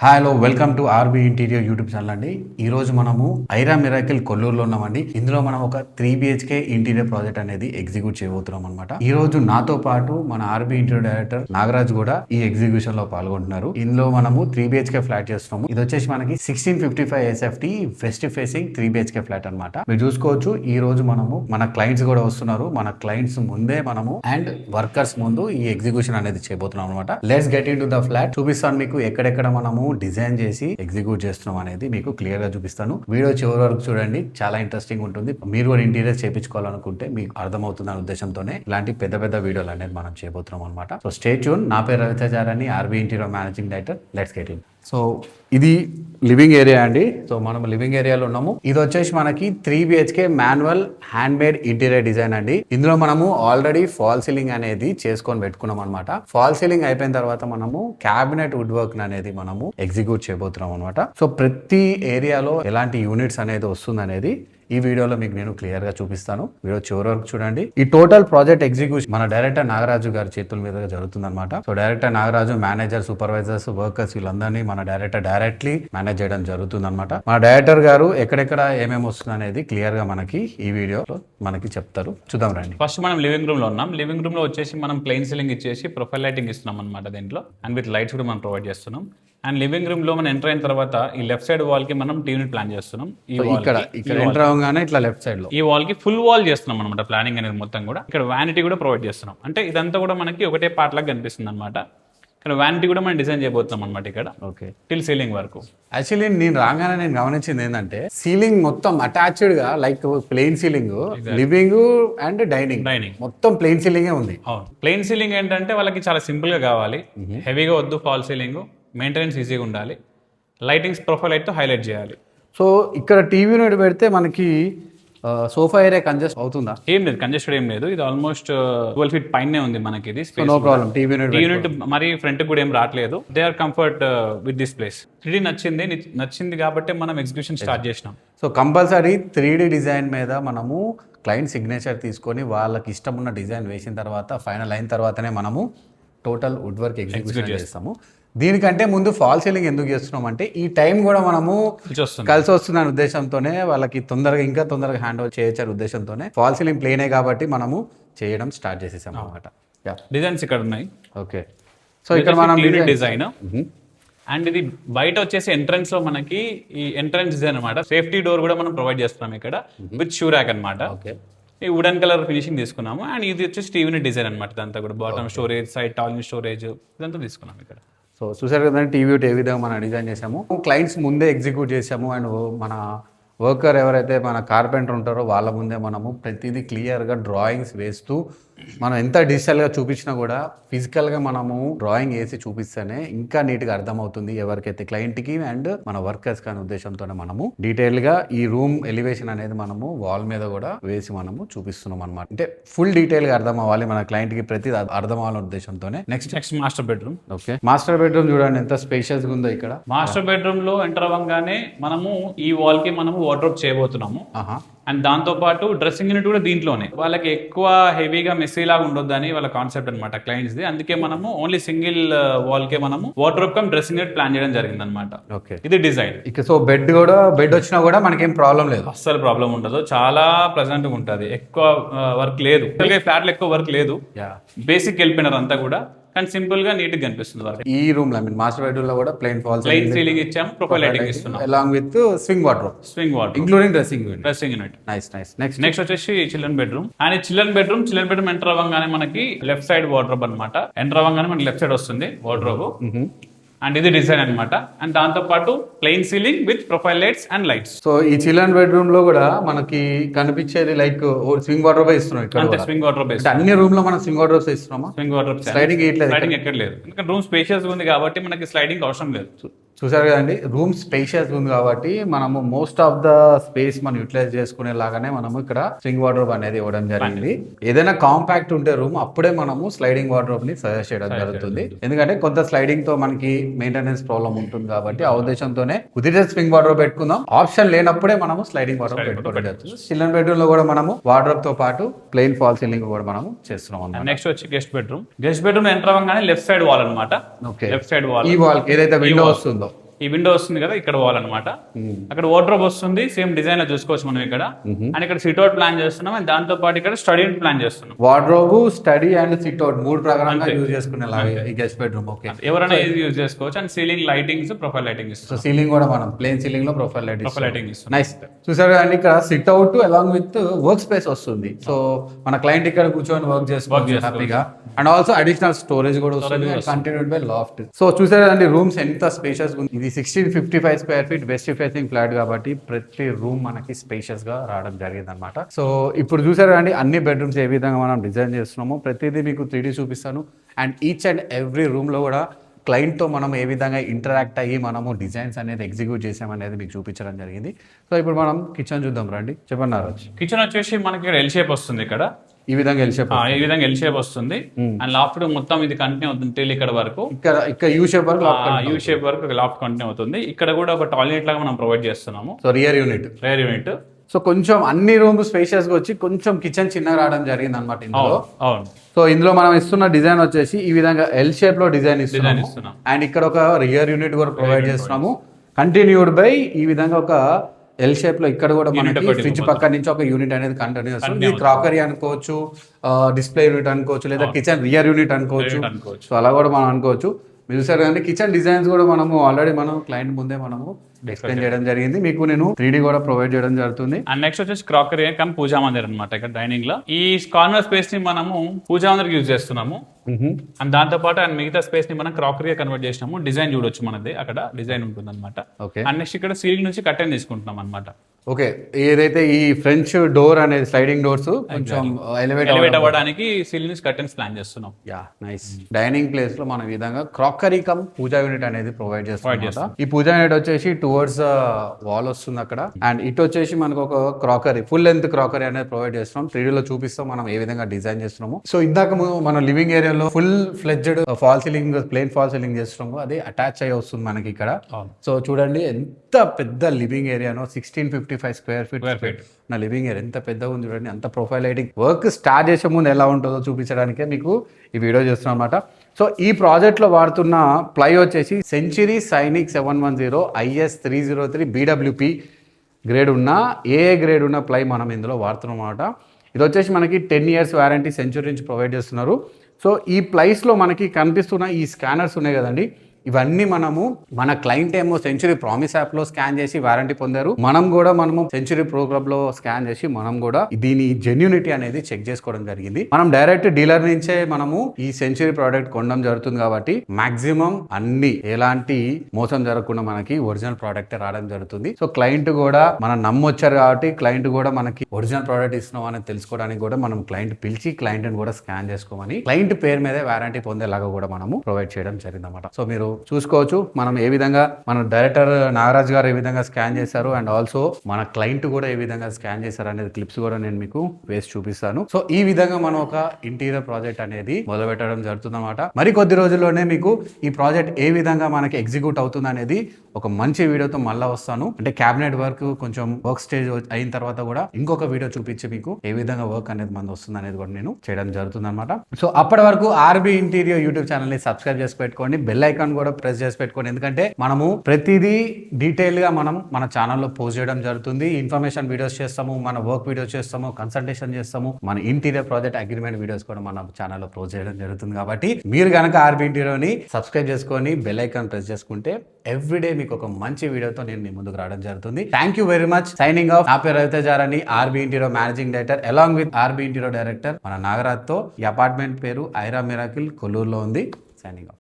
Hello welcome to RB interior YouTube channel అండి. ఈ రోజు మనము ఐరా మిరాకిల్ కొల్లూరులో ఉన్నామండి. ఇందులో మనం ఒక 3 BHK ఇంటీరియర్ ప్రాజెక్ట్ అనేది ఎగ్జిక్యూట్ చేయబోతున్నాం అనమాట. ఈ రోజు నాతో పాటు మన ఆర్బీ ఇంటీరియర్ డైరెక్టర్ నాగరాజ్ కూడా ఈ ఎగ్జిక్యూషన్ లో పాల్గొంటున్నారు. ఇందులో మనము 3 BHK ఫ్లాట్ చేస్తున్నాము. ఇది వచ్చేసి మనకి 1655 SFT west facing 3 BHK flat అనమాట. మీరు చూసుకోవచ్చు ఈ రోజు మనము మన క్లయింట్స్ కూడా వస్తున్నారు. మన క్లయింట్స్ ముందే మనము అండ్ వర్కర్స్ ముందు ఈ ఎగ్జిక్యూషన్ అనేది చేయబోతున్నాం అనమాట. Let's get in to the flat. చూపిస్తాను మీకు ఎక్కడెక్కడ మనము డిజైన్ చేసి ఎగ్జిక్యూట్ చేస్తున్నాం అనేది మీకు క్లియర్ గా చూపిస్తాను. వీడియో చివరి వరకు చూడండి, చాలా ఇంట్రెస్టింగ్ ఉంటుంది. మీరు కూడా ఇంటీరియర్ చేయించుకోవాలనుకుంటే మీకు అర్థమవుతుంది అనే ఉద్దేశంతోనే ఇలాంటి పెద్ద పెద్ద వీడియోలు అనేది మనం చేయబోతున్నాం అనమాట. So stay tune. నా పేరు Ravitejarani, RB interior managing director. Let's get in. So ఇది లివింగ్ ఏరియా అండి. సో మనం లివింగ్ ఏరియాలో ఉన్నాము. ఇది వచ్చేసి మనకి 3 BHK manual hand made interior design అండి. ఇందులో మనము ఆల్రెడీ ఫాల్ సీలింగ్ అనేది చేసుకొని పెట్టుకున్నాం అనమాట. ఫాల్ సీలింగ్ అయిపోయిన తర్వాత మనము క్యాబినెట్ వుడ్ వర్క్ అనేది మనము ఎగ్జిక్యూట్ చేయబోతున్నాం అనమాట. సో ప్రతి ఏరియాలో ఎలాంటి యూనిట్స్ అనేది వస్తుంది అనేది ఈ వీడియోలో మీకు నేను క్లియర్ గా చూపిస్తాను. వీడియో చివరి వరకు చూడండి. ఈ టోటల్ ప్రాజెక్ట్ ఎగ్జిక్యూషన్ మన డైరెక్టర్ నాగరాజు గారి చేతుల మీదుగా జరుగుతుంది అనమాట. So director Nagaraju, manager, supervisors, workers వీళ్ళందరినీ మన డైరెక్టర్ డైరెక్ట్లీ మేనేజ్ చేయడం జరుగుతుంది అనమాట. మన డైరెక్టర్ గారు ఎక్కడెక్కడ ఏమేమి వస్తుంది అనేది క్లియర్ గా మనకి ఈ వీడియోలో మనకి చెప్తారు. చూద్దాం రండి. ఫస్ట్ మనం లివింగ్ రూమ్ లో ఉన్నాం. లివింగ్ రూమ్ లో వచ్చేసి మనం ప్లెయిన్ సీలింగ్ ఇచ్చేసి ప్రొఫైల్ లైటింగ్ ఇస్తున్నాం అనమాట దీంట్లో. అండ్ విత్ లైట్స్ కూడా మనం ప్రొవైడ్ చేస్తున్నాం. అండ్ లివింగ్ రూమ్ లో మనం ఎంటర్ అయిన తర్వాత ఈ లెఫ్ట్ సైడ్ వాల్ కి మనం టీ యూనిట్ ప్లాన్ చేస్తున్నాం. ఇక్కడ ఎంటర్ అవగానే ఇట్లా లెఫ్ట్ సైడ్ లో ఈ వాల్ కి ఫుల్ వాల్ చేస్తున్నాం అనమాట. ప్లానింగ్ అనేది మొత్తం కూడా ఇక్కడ వ్యానిటీ కూడా ప్రొవైడ్ చేస్తున్నాం. అంటే ఇదంతా కూడా మనకి ఒకటే పార్ట్ లాగా కనిపిస్తుంది అనమాట. ఇక్కడ వ్యానిటీ కూడా మనం డిజైన్ చేయబోతున్నాం అనమాట ఇక్కడ. ఓకే, టిల్ సీలింగ్ వరకు. యాక్చువల్లీ నేను రాగానే నేను గమనించింది ఏంటంటే సీలింగ్ మొత్తం అటాచ్డ్ గా like plain ceiling, living and dining మొత్తం ప్లెయిన్ సీలింగే ఉంది. అవును, ప్లెయిన్ సీలింగ్ ఏంటంటే వాళ్ళకి చాలా సింపుల్ గా కావాలి, హెవీగా వద్దు. ఫాల్ సీలింగ్ మెయింటెనెన్స్ ఈజీగా ఉండాలి, లైటింగ్స్ ప్రొఫైల్ అయితే హైలైట్ చేయాలి. సో ఇక్కడ టీవీ యూనిట్ పెడితే మనకి సోఫా ఏరియా కంజెస్ట్ అవుతుందా? ఏం లేదు, కంజెస్టెడ్ ఏం లేదు. ఇది ఆల్మోస్ట్ 12 feet పైనే ఉంది మనకి. ఇది నో ప్రాబ్లం. టీవీ యూనిట్ మరి ఫ్రంట్ కూడా ఏం రావట్లేదు. They are comfort with this place. 3D నచ్చింది కాబట్టి మనం ఎగ్జిక్యూషన్ స్టార్ట్ చేసినాం. సో కంపల్సరీ 3D డిజైన్ మీద మనము క్లయింట్ సిగ్నేచర్ తీసుకొని వాళ్ళకి ఇష్టం ఉన్న డిజైన్ వేసిన తర్వాత ఫైనల్ అయిన తర్వాతనే మనము టోటల్ వుడ్ వర్క్ ఎగ్జిక్యూషన్ చేస్తాము. దీనికంటే ముందు ఫాల్ సీలింగ్ ఎందుకు చేస్తున్నాం అంటే ఈ టైం కూడా మనము కలిసి వస్తున్న ఉద్దేశంతోనే వాళ్ళకి ఇంకా తొందరగా హ్యాండ్ ఓవర్ చేయొచ్చే ఉద్దేశంతోనే ఫాల్ సీలింగ్ ప్లేనే కాబట్టి మనము చేయడం స్టార్ట్ చేసేసాం అనమాట. డిజైన్స్ ఇక్కడ ఉన్నాయి. ఓకే, సో ఇక్కడ మనం డిజైన్ అండ్ ఇది బయట వచ్చేసి ఎంట్రన్స్ లో మనకి ఈ ఎంట్రన్స్ డిజైన్ అనమాట. సేఫ్టీ డోర్ కూడా మనం ప్రొవైడ్ చేస్తున్నాం ఇక్కడ విత్ షూ ర్యాక్ అనమాట. ఈ వుడెన్ కలర్ ఫినిషింగ్ తీసుకున్నాము. అండ్ ఇది వచ్చేసి టీవీ డిజైన్ అనమాట. ఇదంతా కూడా bottom storage, side tall storage ఇదంతా తీసుకున్నాం ఇక్కడ. సో చూసారు కదండి టీవీ ఏ విధంగా మనం డిజైన్ చేసాము. క్లయింట్స్ ముందే ఎగ్జిక్యూట్ చేసాము. అండ్ మన వర్కర్ ఎవరైతే మన కార్పెంటర్ ఉంటారో వాళ్ళ ముందే మనము ప్రతిదీ క్లియర్గా డ్రాయింగ్స్ వేస్తూ మనం ఎంత డిజిటల్గా చూపించినా కూడా ఫిజికల్గా మనము డ్రాయింగ్ వేసి చూపిస్తేనే ఇంకా నీట్గా అర్థమవుతుంది ఎవరికైతే క్లయింట్కి అండ్ మన వర్కర్స్ అనే ఉద్దేశంతోనే మనము డీటెయిల్గా ఈ రూమ్ ఎలివేషన్ అనేది మనము వాల్ మీద కూడా వేసి మనము చూపిస్తున్నాం అనమాట. అంటే ఫుల్ డీటెయిల్గా అర్థం అవ్వాలి మన క్లయింట్కి, ప్రతి అర్థం అవ్వాలనే ఉద్దేశంతోనే. Next master bedroom. Okay, master bedroom చూడండి ఎంత స్పేషియస్గా ఉందో. ఇక్కడ మాస్టర్ బెడ్రూమ్ లో ఎంటర్ అవ్వగానే మనము ఈ వాల్ కి మనము వార్డ్రోబ్ చేయబోతున్నాము. అండ్ దాంతో పాటు డ్రెస్సింగ్ యూనిట్ కూడా దీంట్లోనే. వాళ్ళకి ఎక్కువ హెవీగా మెస్సీ లాగా ఉండొద్దని వాళ్ళ కాన్సెప్ట్ అనమాట క్లయింట్స్ ది. అందుకే మనము ఓన్లీ సింగిల్ వాల్ కే మనము wardrobe come dressing unit plan చేయడం జరిగింది అనమాట. ఓకే, ఇది డిజైన్. ఇక సో బెడ్ వచ్చినా కూడా మనకేం ప్రాబ్లం లేదు, అస్సలు ప్రాబ్లం ఉండదు. చాలా ప్లెజెంట్ గా ఉంటుంది. ఎక్కువ వర్క్ లేదు, ఫ్లాట్ లో ఎక్కువ వర్క్ లేదు. బేసిక్ వెళ్ళిపోయినారు అంతా కూడా, కానీ సింపుల్ గా నీట్ గా కనిపిస్తుంది. ఈ రూమ్ లో మాస్టర్ బెడ్రూమ్ లో కూడా ప్లెయిన్ సీలింగ్ ఇచ్చాము, ప్రొఫైల్ లైటింగ్ ఇస్తున్నాం along with swing wardrobe including dressing unit. Nice. Next వచ్చేసి children bedroom. And children bedroom enter అవ్వగానే మనకి లెఫ్ట్ సైడ్ వార్డ్రోబ్ అనమాట. ఎంటర్ అవ్వగానే మనకి లెఫ్ట్ సైడ్ వస్తుంది వార్డ్రోబ్. అండ్ ఇది డిజైన్ అనమాట. అండ్ దాంతో పాటు plain ceiling with profile lights and lights. So ఈ చిల్డ్రన్ బెడ్రూమ్ లో కూడా మనకి కనిపించేది లైక్ స్వింగ్ వార్డ్రోబ్ ఇస్తున్నాం. ఇక్కడ స్వింగ్ వార్డ్రోబ్ అన్ని రూమ్ లో మనం స్వింగ్ వార్డ్రోబ్స్ ఇస్తున్నామా? స్వింగ్ వార్డ్రోబ్ స్లైడింగ్ ఎక్కడ లేదు, ఎందుకంటే రూమ్ స్పేషియస్ ఉంది కాబట్టి మనకి స్లైడింగ్ అవసరం లేదు. చూసారు కదండి, రూమ్ స్పేషియస్ ఉంది కాబట్టి మనము మోస్ట్ ఆఫ్ ద స్పేస్ మనం యూటిలైజ్ చేసుకునే లాగానే మనము ఇక్కడ స్వింగ్ వార్డ్రోబ్ అనేది ఇవ్వడం జరిగింది. ఏదైనా కాంపాక్ట్ ఉంటే రూమ్ అప్పుడే మనము స్లైడింగ్ వార్డ్రోబ్ ని సజెస్ట్ చేయడం జరుగుతుంది. ఎందుకంటే కొంత స్లైడింగ్ తో మనకి మెయింటెనెన్స్ ప్రాబ్లం ఉంటుంది కాబట్టి ఆ ఉద్దేశంతోనే కుదిరితే స్వింగ్ వార్డ్రోబ్ పెట్టుకుందాం. ఆప్షన్ లేనప్పుడే మనము స్లైడింగ్ వార్డ్రోబ్ పెట్టుకోవచ్చు. చిల్డ్రన్ బెడ్రూమ్ లో కూడా మనము వార్డ్రోబ్ తో పాటు ప్లెయిన్ ఫాల్ సీలింగ్ కూడా మనము చేస్తున్నాం. నెక్స్ట్ వచ్చి గెస్ట్ బెడ్రూమ్ ఎంటర్ అవ్వగానే లెఫ్ట్ సైడ్ వాల్ అనమాట. లెఫ్ట్ సైడ్ వాల్, ఈ వాల్ ఏదైతే విండో వస్తుందో ఈ విండో వస్తుంది కదా ఇక్కడ వాల్ అనమాట. అక్కడ వార్డ్రోబ్ వస్తుంది, సేమ్ డిజైన్ లో చూసుకోవచ్చు మనం ఇక్కడ. అండ్ ఇక్కడ సిట్అవుట్ ప్లాన్ చేస్తున్నాం, అండ్ దాంతో పాటు ఇక్కడ స్టడీ ప్లాన్ చేస్తున్నాం. వార్డ్రోబ్, స్టడీ అండ్ సిట్అవుట్ 3 ప్రకారంగా యూజ్ చేసుకునేలాగా ఈ గెస్ట్ బెడ్రూమ్. ఓకే, ఎవరైనా ఇది యూజ్ చేసుకోవచ్చు. And ceiling lightings, profile lighting so ఇస్తాం. సీలింగ్ కూడా మనం ప్లేన్ సీలింగ్ లో ప్రొఫైల్ లైటింగ్ ఇస్తాం. నైస్. చూసారు కదండి, ఇక్కడ sit-out along with work space వస్తుంది. సో మన క్లయింట్ ఇక్కడ కూర్చొని వర్క్ చేసుకోవచ్చు హ్యాపీగా. అండ్ ఆల్సో అడిషనల్ స్టోరేజ్ కూడా వస్తుంది, కంటిన్యూడ్ బై లాఫ్ట్. సో చూసారు కదండి రూమ్స్ ఎంత స్పేషియస్ ఉంది. ఇది 1655 square feet west facing flat కాబట్టి ప్రతి రూమ్ మనకి స్పేషియస్ గా రావడం జరిగింది అనమాట. సో ఇప్పుడు చూసారు కదండి అన్ని బెడ్రూమ్స్ ఏ విధంగా మనం డిజైన్ చేస్తున్నాము, ప్రతిదీ మీకు 3D చూపిస్తాను. And each and every room లో కూడా క్లయింట్తో మనం ఏ విధంగా ఇంటరాక్ట్ అయ్యి మనము డిజైన్స్ అనేది ఎగ్జిక్యూట్ చేసామనేది మీకు చూపించడం జరిగింది. సో ఇప్పుడు మనం కిచెన్ చూద్దాం రండి. చెప్పండి నారాజ్. కిచెన్ వచ్చేసి మనకి ఇక్కడ ఎల్ షేప్ వస్తుంది. ఇక్కడ ఈ విధంగా ఎల్ షేప్, ఈ విధంగా ఎల్ షేప్ వస్తుంది. అండ్ లాఫ్ట్ మొత్తం ఇది కంటిన్యూ అవుతుంది till ఇక్కడ వరకు. ఇక్కడ యూ షేప్ వరకు, యూ షేప్ వరకు లాఫ్ట్ కంటిన్యూ అవుతుంది. ఇక్కడ కూడా ఒక టాయిలెట్ లాగా మనం ప్రొవైడ్ చేస్తున్నాము. So rear unit. సో కొంచెం అన్ని రూమ్స్ స్పేషియస్ గా వచ్చి కొంచెం కిచెన్ చిన్నగా రావడం జరిగింది అనమాట ఇందులో. అవును. సో ఇందులో మనం ఇస్తున్న డిజైన్ వచ్చేసి ఈ విధంగా ఎల్ షేప్ లో డిజైన్ ఇస్తున్నాము. అండ్ ఇక్కడ ఒక రియర్ యూనిట్ కూడా ప్రొవైడ్ చేస్తున్నాము, కంటిన్యూడ్ బై ఈ విధంగా ఒక ఎల్ షేప్ లో. ఇక్కడ కూడా మనకి ఫ్రిడ్జ్ పక్క నుంచి ఒక యూనిట్ అనేది కంటిన్యూ వస్తుంది. క్రాకరీ అనుకోవచ్చు, డిస్ప్లే యూనిట్ అనుకోవచ్చు, లేదా కిచెన్ రియర్ యూనిట్ అనుకోవచ్చు. సో అలా కూడా మనం అనుకోవచ్చు. మీరు చూసారు కానీ కిచెన్ డిజైన్స్ కూడా మనము ఆల్రెడీ మనం క్లయింట్ ముందే మనము ఎక్స్ప్లెయిన్ చేయడం జరిగింది. మీకు నేను 3D కూడా ప్రొవైడ్ చేయడం జరుగుతుంది. అండ్ నెక్స్ట్ వచ్చేసి క్రాకరీ కమ్ పూజా మందిర్ అనమాట. ఇక్కడ డైనింగ్ లో ఈ కార్నర్ స్పేస్ ని మనము పూజా మందిర్ యూజ్ చేస్తున్నాము. అండ్ దాంతో పాటు అండ్ మిగతా స్పేస్ ని మనం క్రాకరీ కన్వర్ట్ చేసినాము. డిజైన్ చూడొచ్చు మనది, అక్కడ డిజైన్ ఉంటుంది అనమాట. అండ్ నెక్స్ట్ ఇక్కడ సీలింగ్ నుంచి కర్టెన్ తీసుకుంటున్నాం అనమాట. ఓకే, ఏదైతే ఈ ఫ్రెంచ్ డోర్ అనేది స్లైడింగ్ డోర్స్ కొంచెం ఎలివేట్ అవ్వడానికి సీలింగ్ నుంచి కర్టెన్స్ ప్లాన్ చేస్తున్నాం. Yeah nice. డైనింగ్ ప్లేస్ లో మనం ఈ విధంగా క్రాకరీ కమ్ పూజా యూనిట్ అనేది ప్రొవైడ్ చేస్తాం. ఈ పూజా యూనిట్ వచ్చేసి టువర్డ్స్ వాల్ వస్తుంది అక్కడ. అండ్ ఇటు వచ్చేసి మనకు ఒక క్రాకరీ, ఫుల్ లెంత్ క్రాకరీ అనేది ప్రొవైడ్ చేస్తున్నాం. 3D లో చూపిస్తాం మనం ఏ విధంగా డిజైన్ చేస్తున్నాము. సో ఇందాక మన లివింగ్ ఏరియాలో full fledged fall ceiling, plane fall ceiling చేస్తున్నాము, అది అటాచ్ అయ్యి వస్తుంది మనకి ఇక్కడ. సో చూడండి ఎంత పెద్ద లివింగ్ ఏరియానో, 1655 స్క్వేర్ ఫీట్ నా లివింగ్ ఏరియా ఎంత పెద్దగా ఉంది చూడండి. అంత ప్రొఫైల్ లైటింగ్ వర్క్ స్టార్ట్ చేసే ముందు ఎలా ఉంటుందో చూపించడానికే మీకు ఈ వీడియో చేస్తున్నాం అనమాట. సో ఈ ప్రాజెక్ట్ లో వాడుతున్న ప్లై వచ్చేసి century Sainik 710 IS 303 BWP grade ఉన్న గ్రేడ్ ఉన్న ప్లై మనం ఇందులో వాడుతున్నాం అనమాట. ఇది వచ్చేసి మనకి 10 years వారంటీ సెంచురీ నుంచి ప్రొవైడ్ చేస్తున్నారు. సో ఈ ప్లైస్లో మనకి కనిపిస్తున్న ఈ స్కానర్స్ ఉన్నాయి కదండి, ఇవన్నీ మనము మన క్లయింట్ ఏమో సెంచురీ ప్రామిస్ యాప్ లో స్కాన్ చేసి వారంటీ పొందారు. మనము సెంచురీ ప్రో క్లబ్ లో స్కాన్ చేసి మనం కూడా దీని జెన్యూనిటీ అనేది చెక్ చేసుకోవడం జరిగింది. మనం డైరెక్ట్ డీలర్ నుంచే మనము ఈ సెంచురీ ప్రోడక్ట్ కొనడం జరుగుతుంది కాబట్టి మాక్సిమం అన్ని ఎలాంటి మోసం జరగకుండా మనకి ఒరిజినల్ ప్రోడక్ట్ రావడం జరుగుతుంది. సో క్లయింట్ కూడా మనం నమ్మొచ్చారు కాబట్టి క్లయింట్ కూడా మనకి ఒరిజినల్ ప్రోడక్ట్ ఇస్తున్నాం అని తెలుసుకోవడానికి కూడా మనం క్లయింట్ పిలిచి క్లయింట్ కూడా స్కాన్ చేసుకోమని క్లయింట్ పేరు మీదే వారంటీ పొందేలాగా కూడా మనము ప్రొవైడ్ చేయడం జరిగింది అన్నమాట. సో మీరు చూసుకోవచ్చు మనం ఏ విధంగా మన డైరెక్టర్ నాగరాజ్ గారు ఏ విధంగా స్కాన్ చేశారు, అండ్ ఆల్సో మన క్లయింట్ కూడా ఏ విధంగా స్కాన్ చేశారు అనేది క్లిప్స్ కూడా నేను మీకు వేసి చూపిస్తాను. సో ఈ విధంగా మనం ఒక ఇంటీరియర్ ప్రాజెక్ట్ అనేది మొదలు పెట్టడం జరుగుతుంది అనమాట. మరి కొద్ది రోజుల్లోనే మీకు ఈ ప్రాజెక్ట్ ఏ విధంగా మనకి ఎగ్జిక్యూట్ అవుతుంది అనేది ఒక మంచి వీడియోతో మళ్ళీ వస్తాను. అంటే క్యాబినెట్ వర్క్ కొంచెం వర్క్ స్టేజ్ అయిన తర్వాత కూడా ఇంకొక వీడియో చూపించి మీకు ఏ విధంగా వర్క్ అనేది మన వస్తుంది అనేది కూడా నేను చేయడం జరుగుతుంది అనమాట. సో అప్పటి వరకు ఆర్బీ ఇంటీరియర్ యూట్యూబ్ ఛానల్ ని సబ్స్క్రైబ్ చేసి పెట్టుకోండి, బెల్ ఐకాన్ కూడా ప్రెస్ చేసి పెట్టుకోండి. ఎందుకంటే మనము ప్రతిదీ డీటెయిల్ గా మనం మన ఛానల్లో పోస్ట్ చేయడం జరుగుతుంది. ఇన్ఫర్మేషన్ వీడియోస్ చేస్తాము, మన వర్క్ వీడియోస్ చేస్తాము, కన్సల్టేషన్ చేస్తాము, మన ఇంటీరియర్ ప్రాజెక్ట్ అగ్రిమెంట్ వీడియోస్ కూడా మన ఛానల్లో పోస్ట్ చేయడం జరుగుతుంది. కాబట్టి మీరు కనుక ఆర్బీ ఇంటీరియర్ ని సబ్స్క్రైబ్ చేసుకొని బెల్ ఐకాన్ ప్రెస్ చేసుకుంటే ఎవ్రీడే మీకు ఒక మంచి వీడియోతో నేను మీ ముందుకు రావడం జరుగుతుంది. Thank you very much. Signing off. నా పేరు Ravitejarani, RB interior managing director along with RB interior director మన నాగరాజ్ తో. ఈ అపార్ట్మెంట్ పేరు ఐరా మిరాకిల్ కొల్లూరులో ఉంది. Signing off.